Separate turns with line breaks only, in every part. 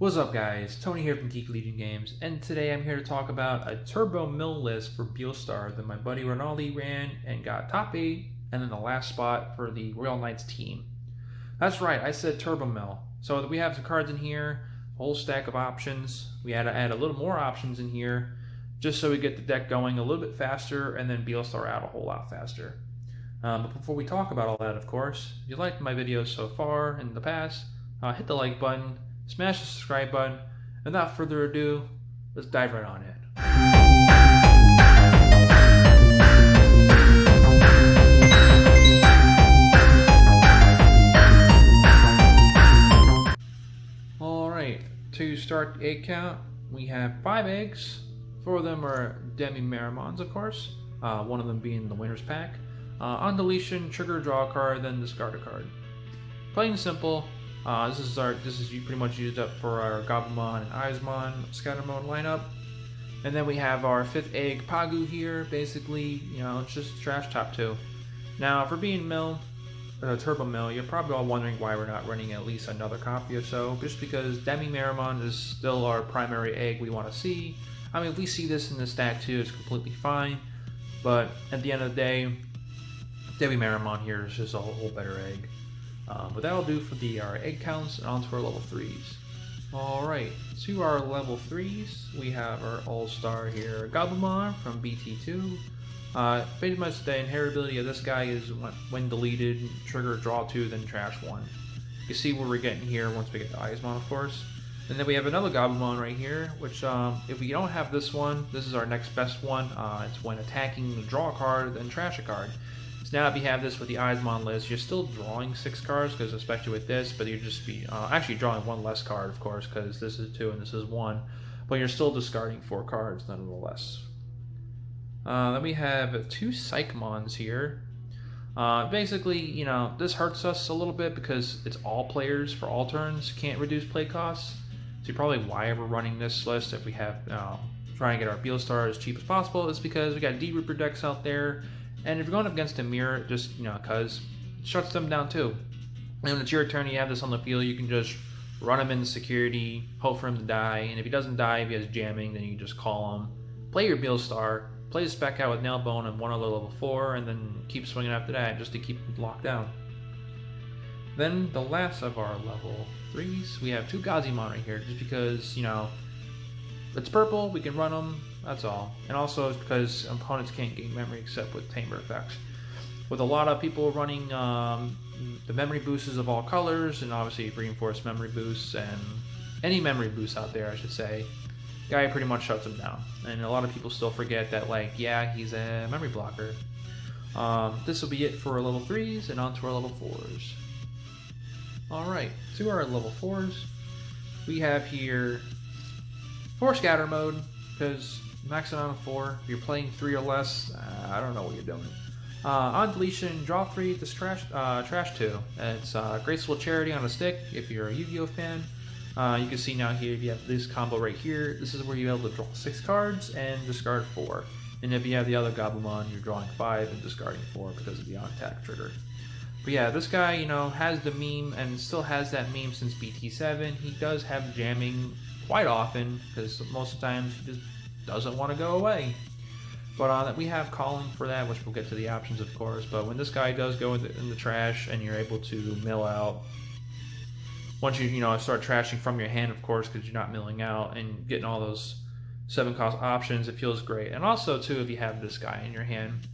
What's up guys, Tony here from Geek Legion Games, and today I'm here to talk about a turbo mill list for Beelstar that my buddy Ronaldi ran and got top 8 and then the last spot for the Royal Knights team. That's right, I said turbo mill. So we have some cards in here, a whole stack of options. We had to add a little more options in here just so we get the deck going a little bit faster and then Beelstar out a whole lot faster. But before we talk about all that, of course, if you liked my videos so far in the past, hit the like button, smash the subscribe button, and without further ado, let's dive right on in. Alright, to start the egg count, we have 5 eggs. 4 of them are Digimons, of course, one of them being the winner's pack. On deletion, trigger, draw a card, then discard a card. Plain and simple. This is pretty much used up for our Gabumon and Eismon scatter mode lineup. And then we have our 5th egg Pagu here. Basically, it's just trash top 2. Now, for being turbo mill, you're probably all wondering why we're not running at least another copy or so. Just because Digimon is still our primary egg we want to see. I mean, if we see this in the stack too, it's completely fine. But at the end of the day, Digimon here is just a whole better egg. But that'll do for our egg counts and onto our level 3s. Alright, to our level 3s, we have our all-star here, Gabumon from BT2. Pretty much the inheritability of this guy is when deleted, trigger draw 2, then trash 1. You see what we're getting here once we get the Eismon, of course. And then we have another Gabumon right here, which if we don't have this one, this is our next best one. It's when attacking, draw a card, then trash a card. So now if you have this with the Eismon list, you're still drawing 6 cards, because especially with this, but you'd just be actually drawing 1 less card, of course, because this is 2 and this is 1, but you're still discarding 4 cards nonetheless. Then we have 2 Psychmons here. Basically, this hurts us a little bit because it's all players for all turns, can't reduce play costs. So probably why we're running this list if we have trying to get our Beelstar as cheap as possible is because we got D-Reaper decks out there. And if you're going up against a mirror, just, because it shuts them down too. And when it's your turn, you have this on the field, you can just run him into security, hope for him to die. And if he doesn't die, if he has jamming, then you just call him. Play your Beelstar, play the spec out with Nailbone and 1 other level 4, and then keep swinging after that just to keep him locked down. Then the last of our level 3s, we have 2 Gazimon right here, just because, it's purple, we can run them. That's all. And also it's because opponents can't gain memory except with Tamer effects. With a lot of people running the memory boosts of all colors, and obviously reinforced memory boosts, and any memory boosts out there, I should say, guy pretty much shuts them down. And a lot of people still forget that, yeah, he's a memory blocker. This will be it for our level 3s, and on to our level 4s. Alright, to our level 4s, we have here 4 scatter mode, because max it on 4. If you're playing 3 or less, I don't know what you're doing. On deletion, draw 3, this trash 2. It's Graceful Charity on a stick if you're a Yu-Gi-Oh fan. You can see now here, if you have this combo right here, this is where you're able to draw 6 cards and discard 4. And if you have the other Gabumon, you're drawing 5 and discarding 4 because of the on-attack trigger. But yeah, this guy, has the meme and still has that meme since BT7. He does have jamming quite often, because most of the times he just doesn't want to go away. But we have calling for that, which we'll get to the options, of course. But when this guy does go in the trash and you're able to mill out, once you start trashing from your hand, of course, because you're not milling out and getting all those 7-cost options, it feels great. And also too, if you have this guy in your hand,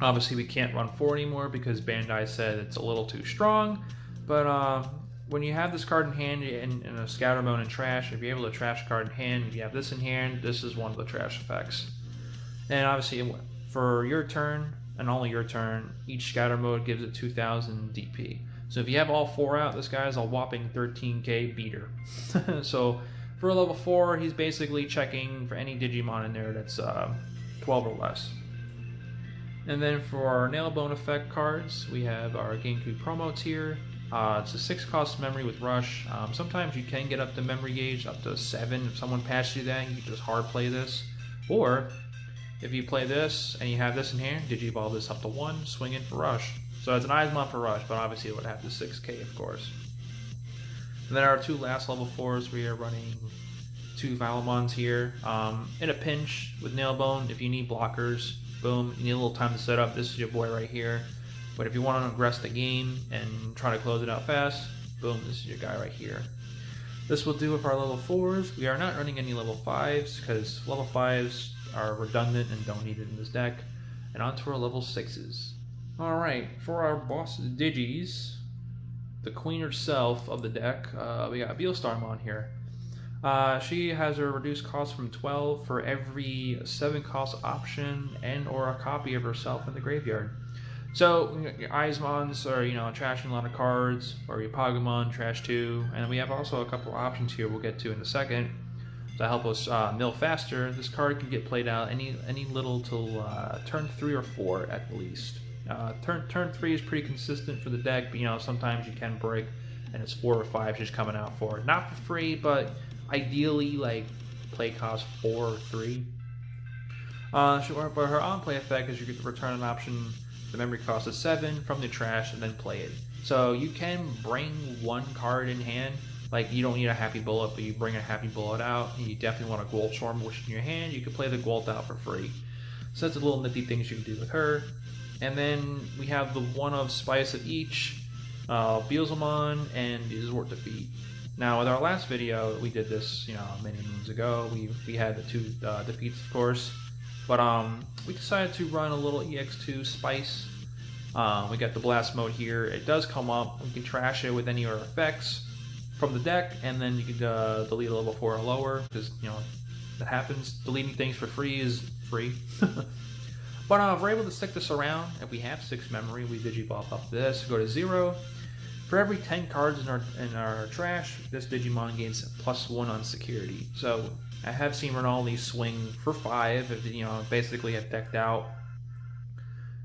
obviously we can't run 4 anymore because Bandai said it's a little too strong. But when you have this card in hand in a scatter mode and trash, if you're able to trash a card in hand, if you have this in hand, this is one of the trash effects. And obviously, for your turn, and only your turn, each scatter mode gives it 2000 DP. So if you have all 4 out, this guy's a whopping 13k beater. So for level 4, he's basically checking for any Digimon in there that's 12 or less. And then for our Nailbone effect cards, we have our GameCube promo tier. It's a 6-cost memory with Rush. Sometimes you can get up to memory gauge, up to 7. If someone passed you that, you can just hard play this. Or, if you play this and you have this in hand, Digivolve this up to 1, swing in for Rush. So it's an Eismon for Rush, but obviously it would have the 6k, of course. And then our two last level 4s, we are running 2 Valamons here. In a pinch with Nailbone, if you need blockers, boom, you need a little time to set up. This is your boy right here. But if you want to aggress the game and try to close it out fast, boom, this is your guy right here. This will do with our level 4s. We are not running any level 5s because level 5s are redundant and don't need it in this deck. And on to our level 6s. Alright, for our boss Digis, the queen herself of the deck, we got Beelstarmon here. She has a reduced cost from 12 for every 7 cost option and or a copy of herself in the graveyard. So your Izmons are, trashing a lot of cards, or your Pagumon trash 2, and we have also a couple options here we'll get to in a second to help us mill faster. This card can get played out any little till turn 3 or 4 at the least. Turn 3 is pretty consistent for the deck, but sometimes you can break, and it's 4 or 5 just coming out for it. Not for free, but ideally like play cost 4 or 3. But her on-play effect is you get to return an option. The memory cost is 7 from the trash and then play it. So you can bring 1 card in hand. Like you don't need a Happy Bullet, but you bring a Happy Bullet out. And you definitely want a Goldstorm Wish in your hand. You can play the Gold out for free. So that's a little nifty things you can do with her. And then we have the one of Spice of each, Beelstarmon and Zort Defeat. Now with our last video, we did this many moons ago. We had the 2 defeats, of course. But we decided to run a little EX-02 Spice. We got the blast mode here. It does come up. We can trash it with any of our effects from the deck, and then you can delete a level 4 or lower, because that happens. Deleting things for free is free. But if we're able to stick this around, if we have 6 memory, we Digivolve up this, go to 0. For every 10 cards in our trash, this Digimon gains +1 on security. So I have seen Ronaldo swing for 5 if basically have decked out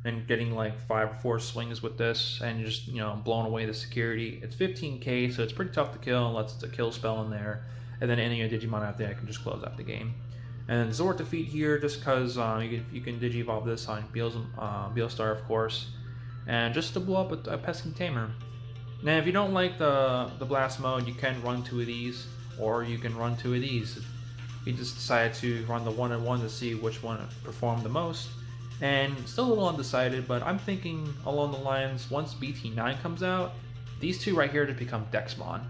and getting like 5 or 4 swings with this and just blowing away the security. It's 15k, so it's pretty tough to kill unless it's a kill spell in there, and then any Digimon out there can just close out the game. And Zort Defeat here just because you can Digivolve this on Beelstar, of course, and just to blow up a pesky tamer. Now if you don't like the blast mode, you can run 2 of these, or you can run 2 of these. We just decided to run the 1-on-1 to see which one performed the most, and still a little undecided, but I'm thinking along the lines, once BT9 comes out, these 2 right here to become Dexmon,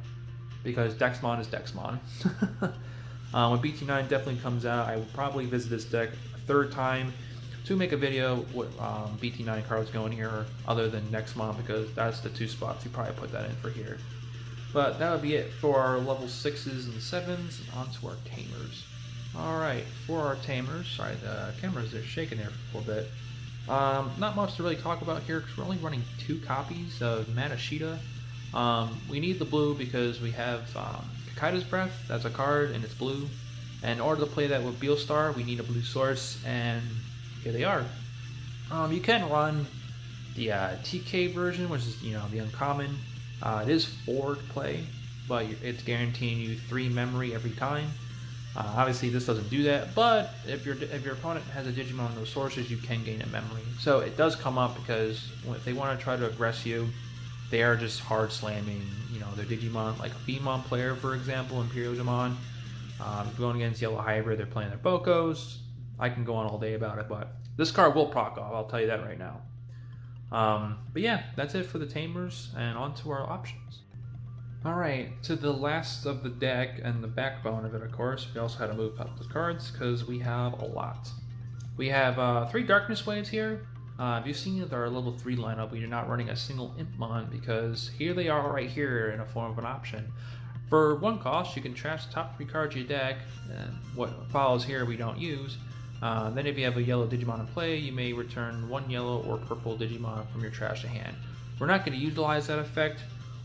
because Dexmon is Dexmon. When BT9 definitely comes out, I will probably visit this deck a 3rd time to make a video with BT9 cards going here other than Dexmon, because that's the 2 spots you probably put that in for here. But that would be it for our level 6s and 7s, and onto our tamers. Alright, for our tamers, sorry, the cameras are shaking there for a little bit. Not much to really talk about here because we're only running 2 copies of Matashita. We need the blue because we have Kakaida's Breath, that's a card, and it's blue. And in order to play that with Beelstar, we need a blue source, and here they are. You can run the TK version, which is the uncommon. It is 4 to play, but it's guaranteeing you 3 memory every time. Obviously this doesn't do that, but if your opponent has a Digimon on those sources, you can gain a memory. So it does come up because if they want to try to aggress you, they are just hard slamming their Digimon, like a Beemon player, for example, Imperial Digimon. Going against Yellow Hybrid, they're playing their Bokos. I can go on all day about it, but this card will proc off, I'll tell you that right now. But yeah, that's it for the tamers, and on to our options. Alright, to the last of the deck and the backbone of it, of course, we also had to move up the cards because we have a lot. We have 3 Darkness Waves here. If you've seen our level 3 lineup, we are not running a single Impmon because here they are right here in a form of an option. For 1 cost, you can trash the top 3 cards of your deck, and what follows here we don't use. Then if you have a yellow Digimon in play, you may return 1 yellow or purple Digimon from your trash to hand. We're not going to utilize that effect,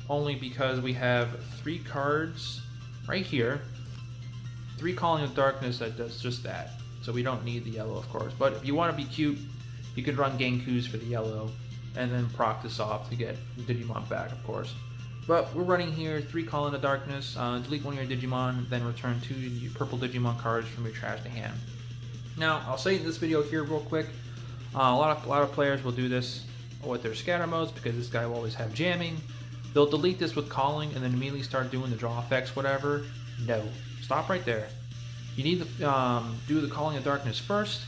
only because we have 3 cards right here, 3 Calling of Darkness that does just that. So we don't need the yellow, of course. But if you want to be cute, you could run Genkus for the yellow, and then proc this off to get Digimon back, of course. But we're running here 3 Calling of Darkness, delete 1 of your Digimon, then return 2 purple Digimon cards from your trash to hand. Now, I'll say in this video here real quick, a lot of players will do this with their scatter modes because this guy will always have jamming. they'll delete this with calling and then immediately start doing the draw effects, whatever. No, stop right there. You need to do the Calling of Darkness first.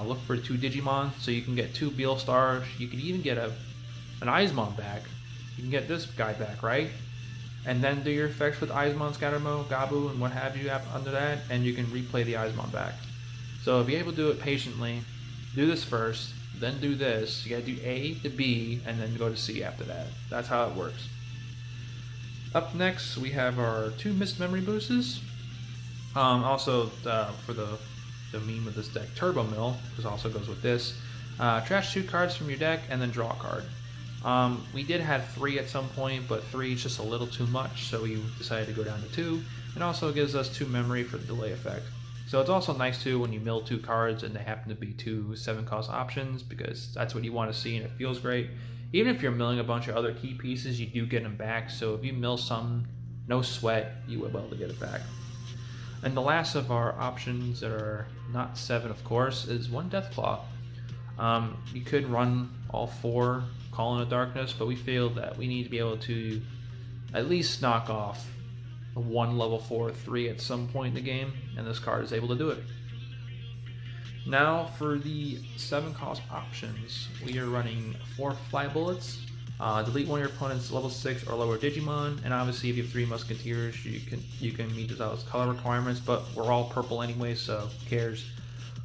Look for 2 Digimon so you can get 2 Beelstars. You can even get an Eismon back. You can get this guy back, right? And then do your effects with Eismon, Scattermo, Gabu, and what have you under that, and you can replay the Eismon back. So if you're able to do it patiently, do this first, then do this. You gotta do A to B, and then go to C after that. That's how it works. Up next, we have our 2 Mist Memory Boosters. Also, for the meme of this deck, Turbo Mill, because also goes with this. Trash 2 cards from your deck, and then draw a card. We did have 3 at some point, but 3 is just a little too much, so we decided to go down to 2. It also gives us 2 memory for the delay effect. So it's also nice too when you mill 2 cards and they happen to be 2 7-cost options, because that's what you want to see and it feels great. Even if you're milling a bunch of other key pieces, you do get them back, so if you mill some, no sweat, you will be able to get it back. And the last of our options that are not 7, of course, is 1 Deathclaw. You could run all 4 Calling of Darkness, but we feel that we need to be able to at least knock off 1 level 4 3 at some point in the game, and this card is able to do it. Now for the 7-cost options, we are running 4 Fly Bullets. Delete one of your opponent's level 6 or lower Digimon, and obviously if you have 3 Musketeers, you can meet those color requirements, but we're all purple anyway, so who cares.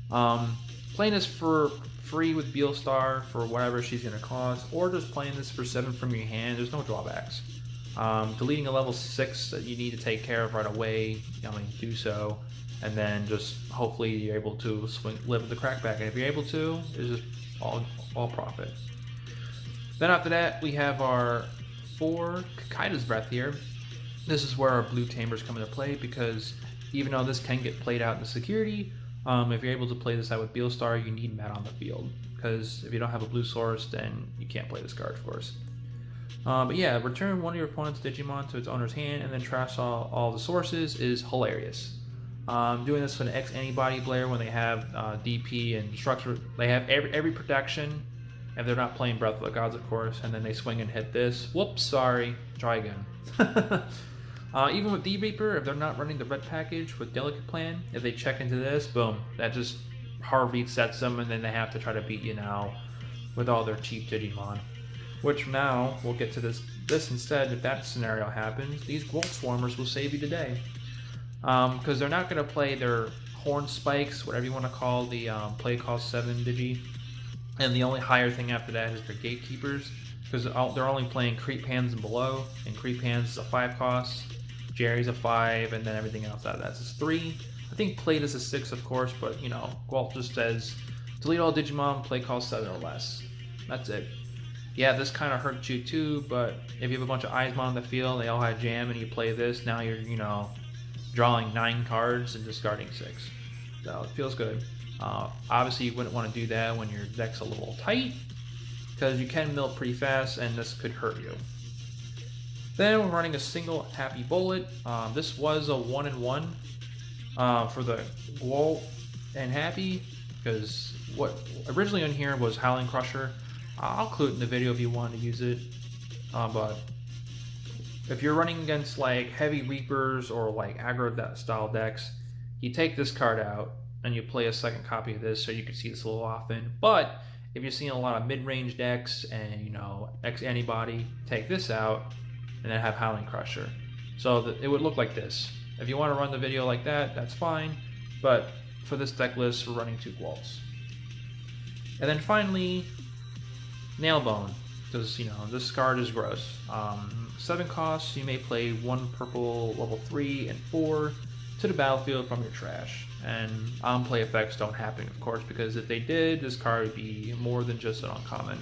Playing this for free with Beelstar for whatever she's going to cost, or just playing this for 7 from your hand, there's no drawbacks. Deleting a level 6 that you need to take care of right away, do so, and then just hopefully you're able to live the crackback, and if you're able to, it's just all profit. Then after that, we have our 4 Kakaida's Breath here. This is where our blue tamers come into play, because even though this can get played out in the security, if you're able to play this out with Beelstar, you need Matt on the field, because if you don't have a blue source, then you can't play this card, of course. But yeah, return one of your opponent's Digimon to its owner's hand and then trash all the sources is hilarious. Doing this with an X-Antibody player when they have DP and structure, they have every protection, if they're not playing Breath of the Gods, of course, and then they swing and hit this. Whoops, sorry, try again. Even with D-Reaper, if they're not running the red package with Delicate Plan, if they check into this, boom, that just hard resets them, and then they have to try to beat you now with all their cheap Digimon. Which now, we'll get to this instead, if that scenario happens, these Gwalt Swarmers will save you today. Because they're not going to play their Horn Spikes, whatever you want to call the play cost 7 Digi. And the only higher thing after that is their Gatekeepers, because they're only playing Creep Hands and below, and Creep Hands is a 5 cost, Jerry's a 5, and then everything else out of that is 3. I think Plate is a 6, of course, but Gwalt just says, delete all Digimon, play cost 7 or less. That's it. Yeah, this kind of hurts you too, but if you have a bunch of Eismon on the field, they all have jam, and you play this, now you're, drawing 9 cards and discarding 6. So it feels good. Obviously, you wouldn't want to do that when your deck's a little tight, because you can mill pretty fast, and this could hurt you. Then we're running a single Happy Bullet. This was a 1-in-1 for the Gwalt and Happy, because what originally on here was Howling Crusher. I'll include it in the video if you want to use it, but if you're running against like heavy Reapers or like aggro style decks, you take this card out and you play a second copy of this so you can see this a little often. But if you're seeing a lot of mid-range decks and X-Antibody, take this out and then have Howling Crusher. So it would look like this. If you want to run the video like that, that's fine, but for this deck list, we're running 2 Gwalts. And then finally, Nailbone, because this card is gross. 7 costs, you may play 1 purple level 3 and 4 to the battlefield from your trash. And on-play effects don't happen, of course, because if they did, this card would be more than just an uncommon.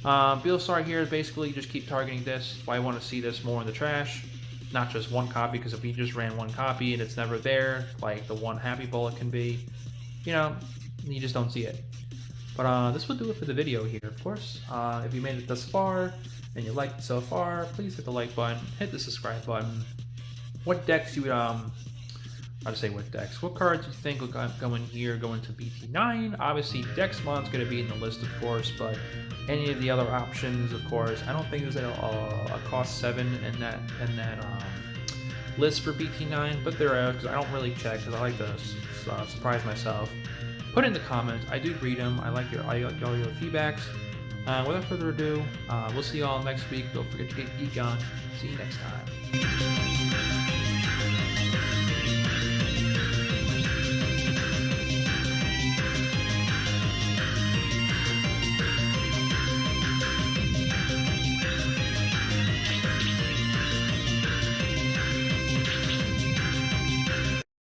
Beelstar here is basically just keep targeting this. Why I want to see this more in the trash, not just 1 copy, because if we just ran 1 copy and it's never there, like the 1 Happy Bullet can be, you just don't see it. But this will do it for the video here, of course. If you made it thus far and you liked it so far, please hit the like button, hit the subscribe button. What decks you would I'll just say what decks. What cards do you think will go in here, go into BT9? Obviously, Dexmon's going to be in the list, of course, but any of the other options, of course. I don't think there's a cost 7 in that list for BT9, but there are, because I don't really check, because I like to surprise myself. Put it in the comments. I do read them. I like all your feedbacks. Without further ado, we'll see you all next week. Don't forget to get geek on. See you next time.